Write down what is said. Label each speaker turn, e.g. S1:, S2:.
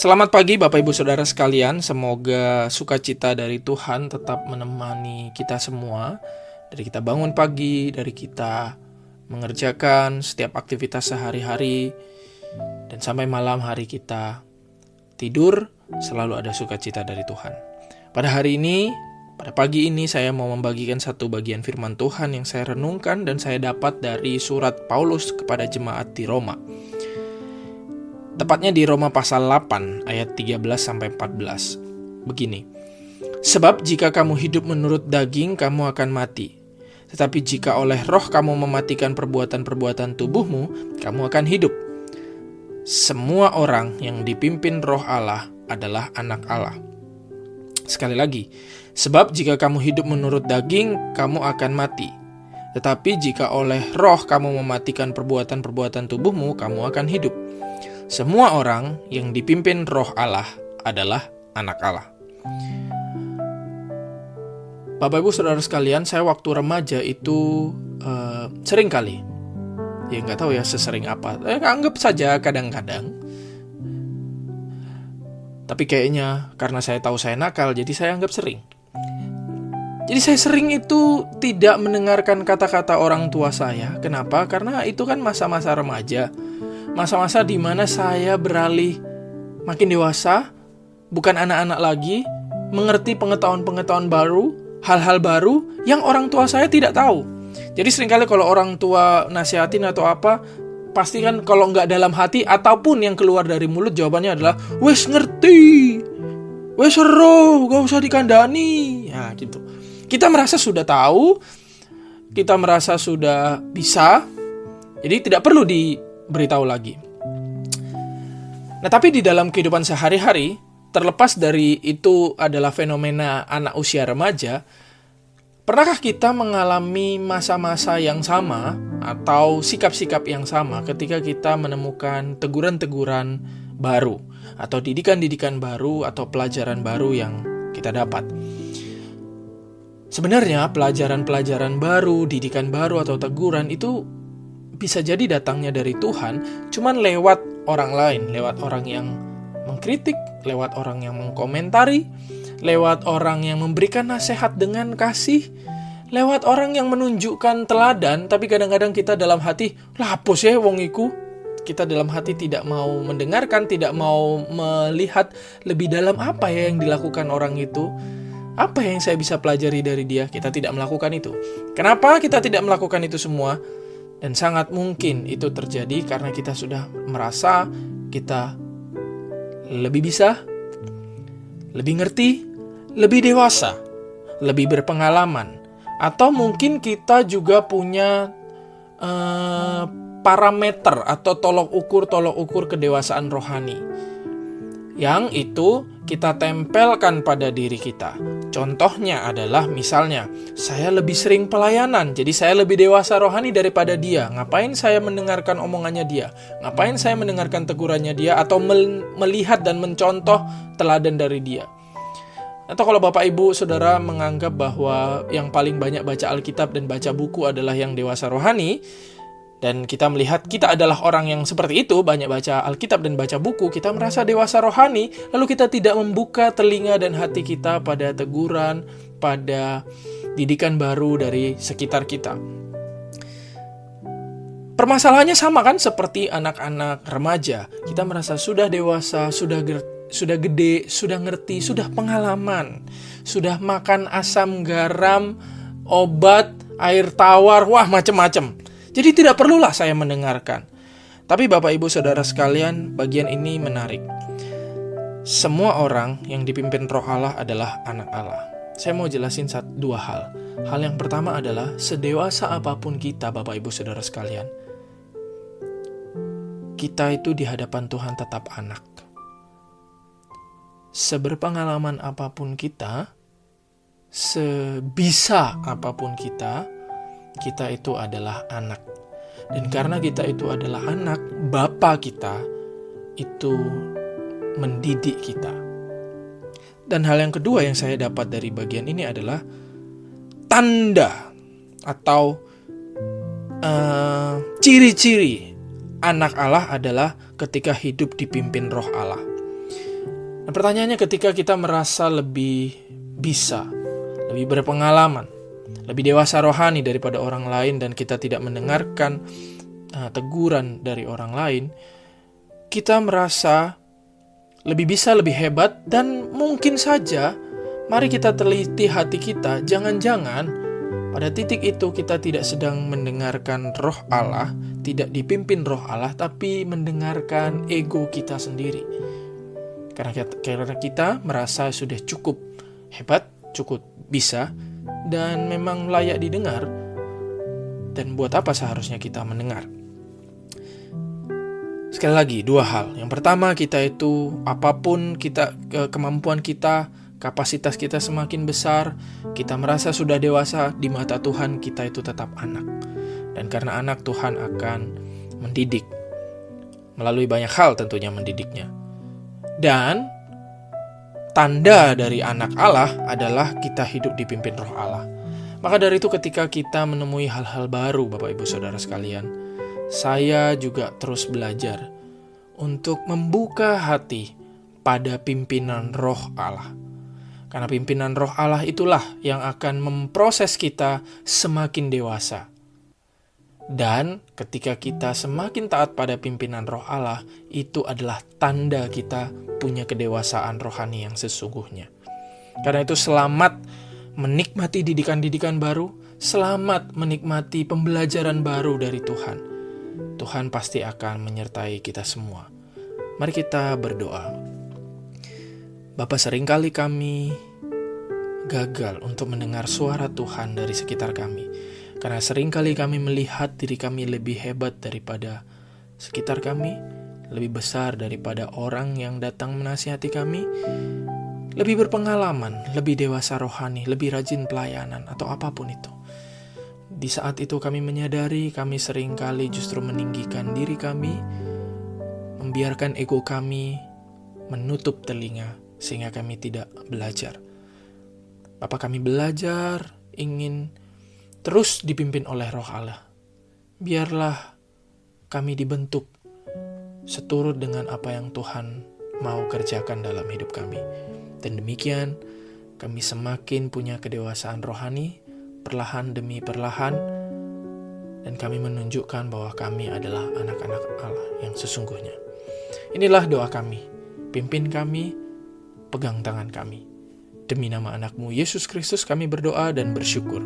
S1: Selamat pagi Bapak Ibu Saudara sekalian, semoga sukacita dari Tuhan tetap menemani kita semua. Dari kita bangun pagi, dari kita mengerjakan setiap aktivitas sehari-hari, dan sampai malam hari kita tidur, selalu ada sukacita dari Tuhan. Pada hari ini, pada pagi ini saya mau membagikan satu bagian firman Tuhan yang saya renungkan dan saya dapat dari surat Paulus kepada jemaat di Roma. Tepatnya di Roma pasal 8 ayat 13-14. Begini. Sebab jika kamu hidup menurut daging, kamu akan mati. Tetapi jika oleh roh kamu mematikan perbuatan-perbuatan tubuhmu, kamu akan hidup. Semua orang yang dipimpin roh Allah adalah anak Allah. Sekali lagi. Sebab jika kamu hidup menurut daging, kamu akan mati. Tetapi jika oleh roh kamu mematikan perbuatan-perbuatan tubuhmu, kamu akan hidup. Semua orang yang dipimpin roh Allah adalah anak Allah. Bapak Ibu Saudara sekalian, saya waktu remaja itu sering kali, ya nggak tahu ya sesering apa, anggap saja kadang-kadang. Tapi kayaknya karena saya tahu saya nakal, jadi saya anggap sering. Jadi saya sering itu tidak mendengarkan kata-kata orang tua saya. Kenapa? Karena itu kan masa-masa remaja. Masa-masa di mana saya beralih makin dewasa, bukan anak-anak lagi, mengerti pengetahuan-pengetahuan baru, hal-hal baru yang orang tua saya tidak tahu. Jadi seringkali kalau orang tua nasihatin atau apa, pasti kan kalau nggak dalam hati ataupun yang keluar dari mulut jawabannya adalah, wes ngerti, wes seru, gak usah dikandani. Ya gitu. Kita merasa sudah tahu, kita merasa sudah bisa, jadi tidak perlu diberitahu lagi. Nah, tapi di dalam kehidupan sehari-hari, terlepas dari itu adalah fenomena anak usia remaja, pernahkah kita mengalami masa-masa yang sama atau sikap-sikap yang sama ketika kita menemukan teguran-teguran baru atau didikan-didikan baru atau pelajaran baru yang kita dapat? Sebenarnya pelajaran-pelajaran baru, didikan baru atau teguran itu bisa jadi datangnya dari Tuhan, cuman lewat orang lain, lewat orang yang mengkritik, lewat orang yang mengkomentari, lewat orang yang memberikan nasihat dengan kasih, lewat orang yang menunjukkan teladan, tapi kadang-kadang kita dalam hati, lapus ya wong iku. Kita dalam hati tidak mau mendengarkan, tidak mau melihat lebih dalam apa ya yang dilakukan orang itu. Apa yang saya bisa pelajari dari dia? Kita tidak melakukan itu. Kenapa kita tidak melakukan itu semua? Dan sangat mungkin itu terjadi karena kita sudah merasa kita lebih bisa, lebih ngerti, lebih dewasa, lebih berpengalaman. Atau mungkin kita juga punya parameter atau tolok ukur kedewasaan rohani. Yang itu kita tempelkan pada diri kita. Contohnya adalah misalnya, saya lebih sering pelayanan, jadi saya lebih dewasa rohani daripada dia. Ngapain saya mendengarkan omongannya dia? Ngapain saya mendengarkan tegurannya dia? Atau melihat dan mencontoh teladan dari dia? Atau kalau Bapak Ibu Saudara menganggap bahwa yang paling banyak baca Alkitab dan baca buku adalah yang dewasa rohani, dan kita melihat kita adalah orang yang seperti itu, banyak baca Alkitab dan baca buku, kita merasa dewasa rohani, lalu kita tidak membuka telinga dan hati kita pada teguran, pada didikan baru dari sekitar kita. Permasalahannya sama kan seperti anak-anak remaja. Kita merasa sudah dewasa, sudah gede, sudah ngerti, sudah pengalaman, sudah makan asam garam, obat, air tawar, wah macam-macam. Jadi tidak perlulah saya mendengarkan. Tapi Bapak Ibu Saudara sekalian, bagian ini menarik. Semua orang yang dipimpin roh Allah adalah anak Allah. Saya mau jelasin dua hal. Hal yang pertama adalah sedewasa apapun kita Bapak Ibu Saudara sekalian, kita itu di hadapan Tuhan tetap anak. Seberpengalaman apapun kita, sebisa apapun kita itu adalah anak. Dan karena kita itu adalah anak, Bapa kita itu mendidik kita. Dan hal yang kedua yang saya dapat dari bagian ini adalah tanda atau ciri-ciri anak Allah adalah ketika hidup dipimpin roh Allah. Dan pertanyaannya, ketika kita merasa lebih bisa, lebih berpengalaman, lebih dewasa rohani daripada orang lain, dan kita tidak mendengarkan teguran dari orang lain, kita merasa lebih bisa, lebih hebat, dan mungkin saja mari kita teliti hati kita, jangan-jangan pada titik itu kita tidak sedang mendengarkan roh Allah, tidak dipimpin roh Allah, tapi mendengarkan ego kita sendiri. Karena kita merasa sudah cukup hebat, cukup bisa, dan memang layak didengar. Dan buat apa seharusnya kita mendengar? Sekali lagi, dua hal. Yang pertama, kita itu apapun kemampuan kita, kapasitas kita semakin besar, kita merasa sudah dewasa, di mata Tuhan kita itu tetap anak. Dan karena anak, Tuhan akan mendidik. Melalui banyak hal tentunya mendidiknya. Dan tanda dari anak Allah adalah kita hidup dipimpin roh Allah. Maka dari itu ketika kita menemui hal-hal baru, Bapak Ibu Saudara sekalian, saya juga terus belajar untuk membuka hati pada pimpinan roh Allah. Karena pimpinan roh Allah itulah yang akan memproses kita semakin dewasa. Dan ketika kita semakin taat pada pimpinan roh Allah, itu adalah tanda kita punya kedewasaan rohani yang sesungguhnya. Karena itu selamat menikmati didikan-didikan baru, selamat menikmati pembelajaran baru dari Tuhan. Tuhan pasti akan menyertai kita semua. Mari kita berdoa. Bapa, seringkali kami gagal untuk mendengar suara Tuhan dari sekitar kami. Karena seringkali kami melihat diri kami lebih hebat daripada sekitar kami, lebih besar daripada orang yang datang menasihati kami, lebih berpengalaman, lebih dewasa rohani, lebih rajin pelayanan, atau apapun itu. Di saat itu kami menyadari kami seringkali justru meninggikan diri kami, membiarkan ego kami menutup telinga sehingga kami tidak belajar. Bapak, kami belajar, ingin terus dipimpin oleh roh Allah. Biarlah kami dibentuk seturut dengan apa yang Tuhan mau kerjakan dalam hidup kami. Dan demikian kami semakin punya kedewasaan rohani, perlahan demi perlahan, dan kami menunjukkan bahwa kami adalah anak-anak Allah yang sesungguhnya. Inilah doa kami. Pimpin kami, pegang tangan kami. Demi nama anak-Mu Yesus Kristus kami berdoa dan bersyukur.